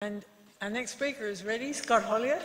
And our next speaker is ready, Scott Hollier,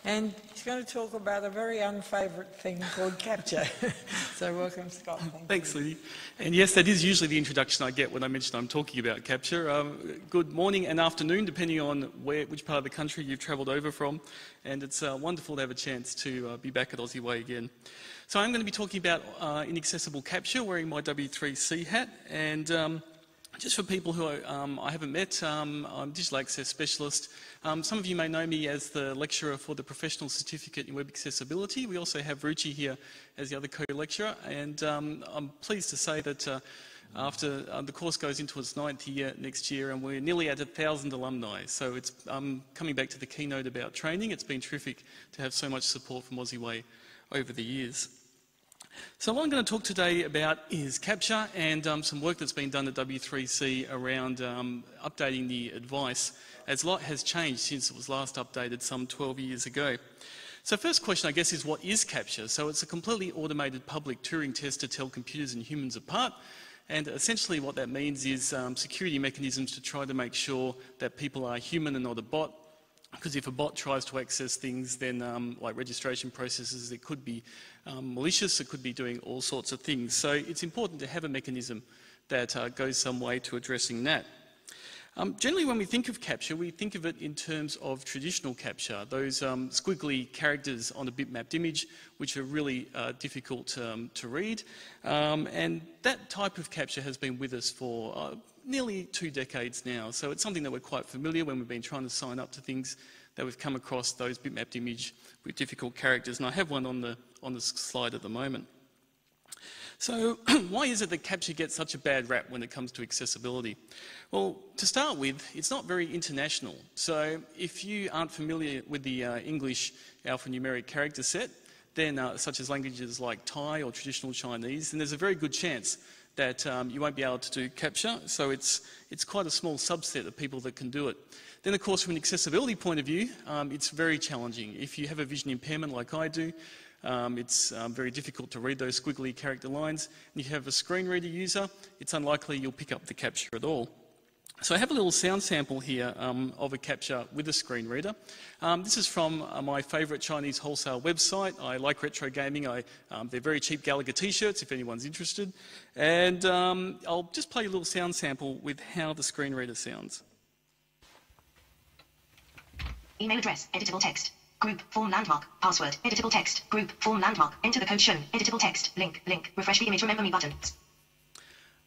and he's going to talk about a very unfavourite thing called CAPTCHA. So welcome, Scott. Thanks, Lily. And yes, that is usually the introduction I get when I mention I'm talking about CAPTCHA. Good morning and afternoon, depending on which part of the country you've travelled over from. And it's wonderful to have a chance to be back at OZeWAI again. So I'm going to be talking about Inaccessible CAPTCHA, wearing my W3C hat. And just for people who I haven't met, I'm a digital access specialist. Some of you may know me as the lecturer for the Professional Certificate in Web Accessibility. We also have Ruchi here as the other co-lecturer, and I'm pleased to say that after the course goes into its 9th year next year, and we're nearly at 1,000 alumni. So it's coming back to the keynote about training. It's been terrific to have so much support from OZeWAI over the years. So what I'm going to talk today about is CAPTCHA and some work that's been done at W3C around updating the advice, as a lot has changed since it was last updated some 12 years ago. So first question, I guess, is what is CAPTCHA? So it's a completely automated public Turing test to tell computers and humans apart. And essentially what that means is security mechanisms to try to make sure that people are human and not a bot. Because if a bot tries to access things, then like registration processes, it could be malicious, it could be doing all sorts of things. So it's important to have a mechanism that goes some way to addressing that. Generally, when we think of CAPTCHA, we think of it in terms of traditional CAPTCHA, those squiggly characters on a bitmapped image, which are really difficult to read. And that type of CAPTCHA has been with us for nearly 2 decades now. So it's something that we're quite familiar when we've been trying to sign up to things, that we've come across those bitmapped image with difficult characters. And I have one on the slide at the moment. So why is it that CAPTCHA gets such a bad rap when it comes to accessibility? Well, to start with, it's not very international. So if you aren't familiar with the English alphanumeric character set, then such as languages like Thai or traditional Chinese, then there's a very good chance that you won't be able to do CAPTCHA. So it's quite a small subset of people that can do it. Then, of course, from an accessibility point of view, it's very challenging. If you have a vision impairment like I do, it's very difficult to read those squiggly character lines. And if you have a screen reader user, it's unlikely you'll pick up the CAPTCHA at all. So I have a little sound sample here of a CAPTCHA with a screen reader. This is from my favourite Chinese wholesale website. I like retro gaming. They're very cheap Gallagher t-shirts if anyone's interested. And I'll just play a little sound sample with how the screen reader sounds. Email address, editable text. Group, form landmark, password, editable text, group, form landmark, enter the code shown, editable text, link, refresh the image, remember me button.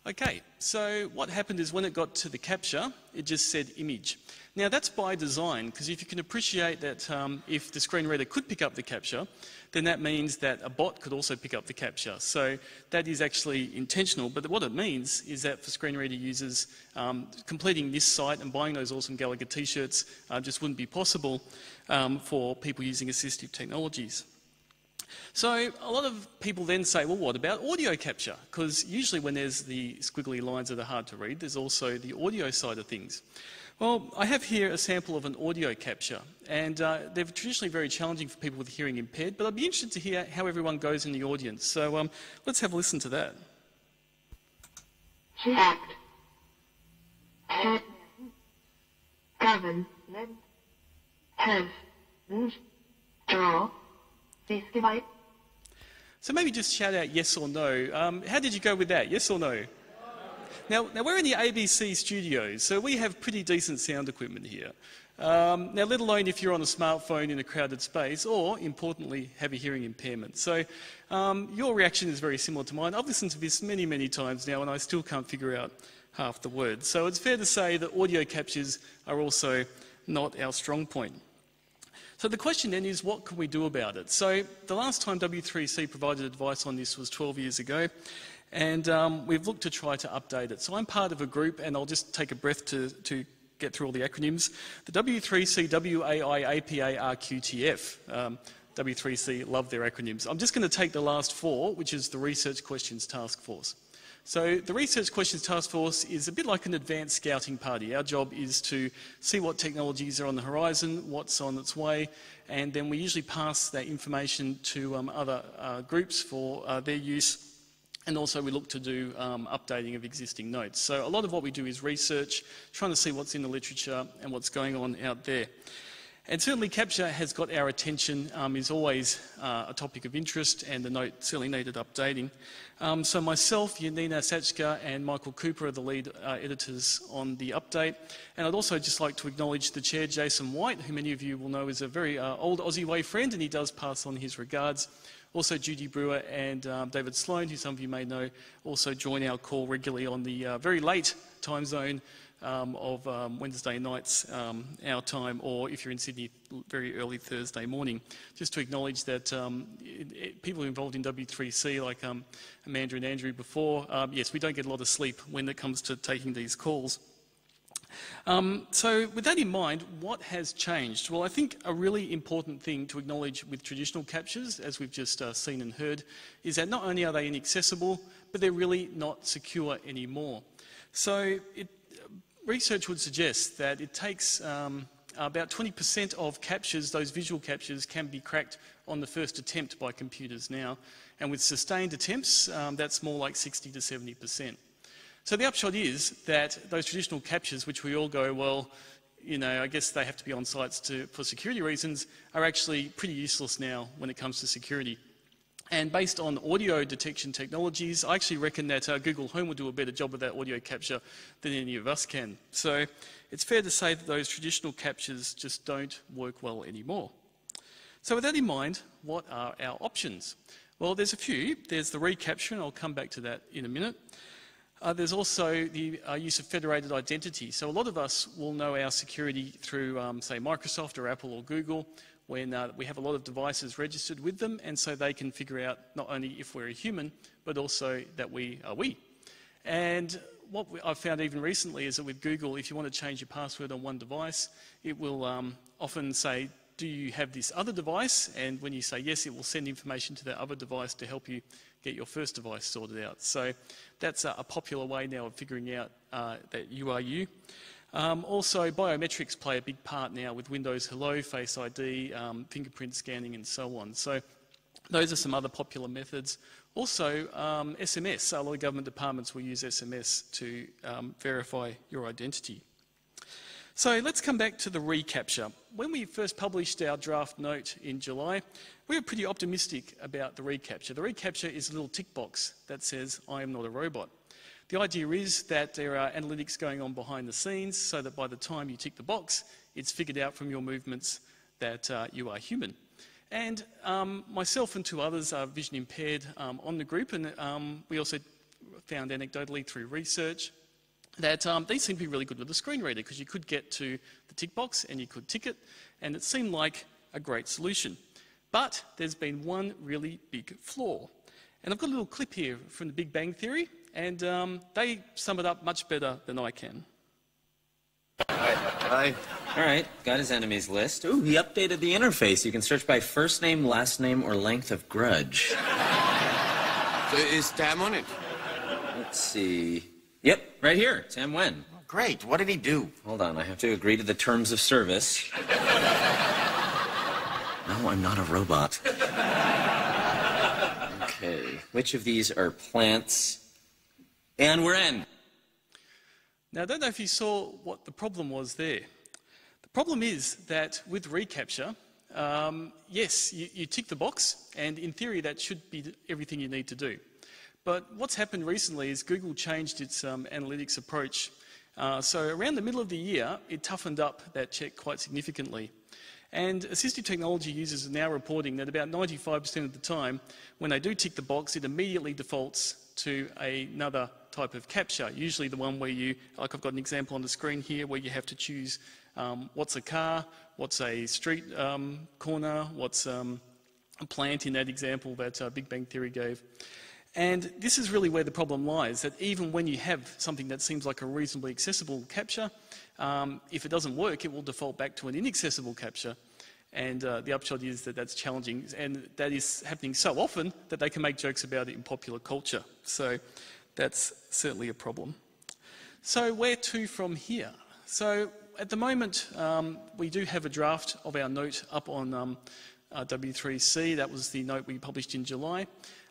Okay, so what happened is when it got to the CAPTCHA, it just said image. Now that's by design, because if you can appreciate that if the screen reader could pick up the CAPTCHA, then that means that a bot could also pick up the CAPTCHA. So that is actually intentional, but what it means is that for screen reader users, completing this site and buying those awesome Gallagher t-shirts just wouldn't be possible for people using assistive technologies. So a lot of people then say, well, what about audio CAPTCHA? Because usually when there's the squiggly lines that are hard to read, there's also the audio side of things. Well, I have here a sample of an audio CAPTCHA, and they're traditionally very challenging for people with hearing impaired, but I'd be interested to hear how everyone goes in the audience. So let's have a listen to that. Fact. Head. Govern. Have. Draw. This device. So maybe just shout out yes or no. How did you go with that? Yes or no? Now we're in the ABC studios, so we have pretty decent sound equipment here. Now, let alone if you're on a smartphone in a crowded space, or, importantly, have a hearing impairment. So your reaction is very similar to mine. I've listened to this many, many times now, and I still can't figure out half the words. So it's fair to say that audio CAPTCHAs are also not our strong point. So the question then is, what can we do about it? So the last time W3C provided advice on this was 12 years ago, and we've looked to try to update it. So I'm part of a group, and I'll just take a breath to get through all the acronyms. The W3C, WAI, APA, RQTF. W3C love their acronyms. I'm just going to take the last 4, which is the Research Questions Task Force. So the Research Questions Task Force is a bit like an advanced scouting party. Our job is to see what technologies are on the horizon, what's on its way, and then we usually pass that information to other groups for their use. And also we look to do updating of existing notes. So a lot of what we do is research, trying to see what's in the literature and what's going on out there. And certainly CAPTCHA has got our attention, is always a topic of interest, and the note certainly needed updating. So myself, Inaccessible, and Michael Cooper are the lead editors on the update. And I'd also just like to acknowledge the chair, Jason White, who many of you will know is a very old OZeWAI friend, and he does pass on his regards. Also Judy Brewer and David Sloan, who some of you may know, also join our call regularly on the very late time zone of Wednesday nights, our time, or if you're in Sydney, very early Thursday morning. Just to acknowledge that people involved in W3C, like Amanda and Andrew before, yes, we don't get a lot of sleep when it comes to taking these calls. So with that in mind, what has changed? Well, I think a really important thing to acknowledge with traditional CAPTCHAs, as we've just seen and heard, is that not only are they inaccessible, but they're really not secure anymore. So research would suggest that it takes about 20% of CAPTCHAs, those visual CAPTCHAs, can be cracked on the first attempt by computers now. And with sustained attempts, that's more like 60 to 70%. So the upshot is that those traditional CAPTCHAs, which we all go, well, you know, I guess they have to be on sites for security reasons, are actually pretty useless now when it comes to security. And based on audio detection technologies, I actually reckon that Google Home will do a better job of that audio capture than any of us can. So it's fair to say that those traditional CAPTCHAs just don't work well anymore. So with that in mind, what are our options? Well, there's a few. There's the reCAPTCHA, and I'll come back to that in a minute. There's also the use of federated identity. So a lot of us will know our security through, say, Microsoft or Apple or Google, when we have a lot of devices registered with them, and so they can figure out not only if we're a human, but also that we are we. And what I've found even recently is that with Google, if you want to change your password on one device, it will often say, do you have this other device? And when you say yes, it will send information to that other device to help you get your first device sorted out. So that's a popular way now of figuring out that you are you. Also, biometrics play a big part now with Windows Hello, Face ID, fingerprint scanning and so on. So those are some other popular methods. Also, SMS. A lot of government departments will use SMS to verify your identity. So let's come back to the reCAPTCHA. When we first published our draft note in July, we were pretty optimistic about the reCAPTCHA. The reCAPTCHA is a little tick box that says, I am not a robot. The idea is that there are analytics going on behind the scenes so that by the time you tick the box, it's figured out from your movements that you are human. And myself and two others are vision impaired on the group, and we also found anecdotally through research that these seem to be really good with a screen reader, because you could get to the tick box and you could tick it, and it seemed like a great solution. But there's been one really big flaw. And I've got a little clip here from the Big Bang Theory, and they sum it up much better than I can. Hi. All right, got his enemies list. Ooh, he updated the interface. You can search by first name, last name, or length of grudge. So is Tam on it? Let's see. Yep, right here. Tam Wen. Great. What did he do? Hold on, I have to agree to the terms of service. No, I'm not a robot. Okay, which of these are plants? And we're in. Now, I don't know if you saw what the problem was there. The problem is that with reCAPTCHA, yes, you tick the box, and in theory that should be everything you need to do. But what's happened recently is Google changed its analytics approach. So around the middle of the year, it toughened up that check quite significantly. And assistive technology users are now reporting that about 95% of the time, when they do tick the box, it immediately defaults to another type of CAPTCHA, usually the one where you, like I've got an example on the screen here, where you have to choose what's a car, what's a street corner, what's a plant in that example that Big Bang Theory gave. And this is really where the problem lies, that even when you have something that seems like a reasonably accessible CAPTCHA, if it doesn't work, it will default back to an inaccessible CAPTCHA. And the upshot is that that's challenging, and that is happening so often that they can make jokes about it in popular culture. So that's certainly a problem. So where to from here? So at the moment, we do have a draft of our note up on W3C. That was the note we published in July.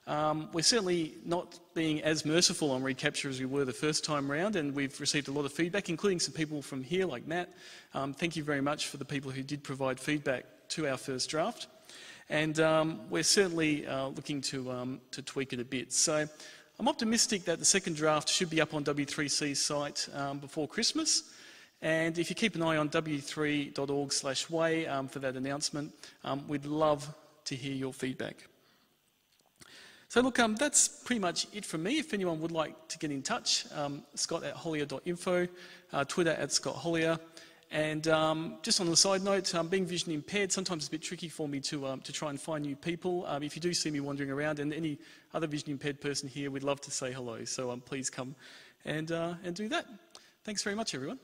We're certainly not being as merciful on reCAPTCHA as we were the first time round, and we've received a lot of feedback, including some people from here, like Matt. Thank you very much for the people who did provide feedback to our first draft. And we're certainly looking to tweak it a bit. So I'm optimistic that the second draft should be up on W3C's site before Christmas. And if you keep an eye on w3.org/way for that announcement, we'd love to hear your feedback. So look, that's pretty much it from me. If anyone would like to get in touch, scott@hollier.info, Twitter @ScottHollier. And just on the side note, being vision impaired, sometimes it's a bit tricky for me to try and find new people. If you do see me wandering around, and any other vision impaired person here, we'd love to say hello. So please come and do that. Thanks very much, everyone.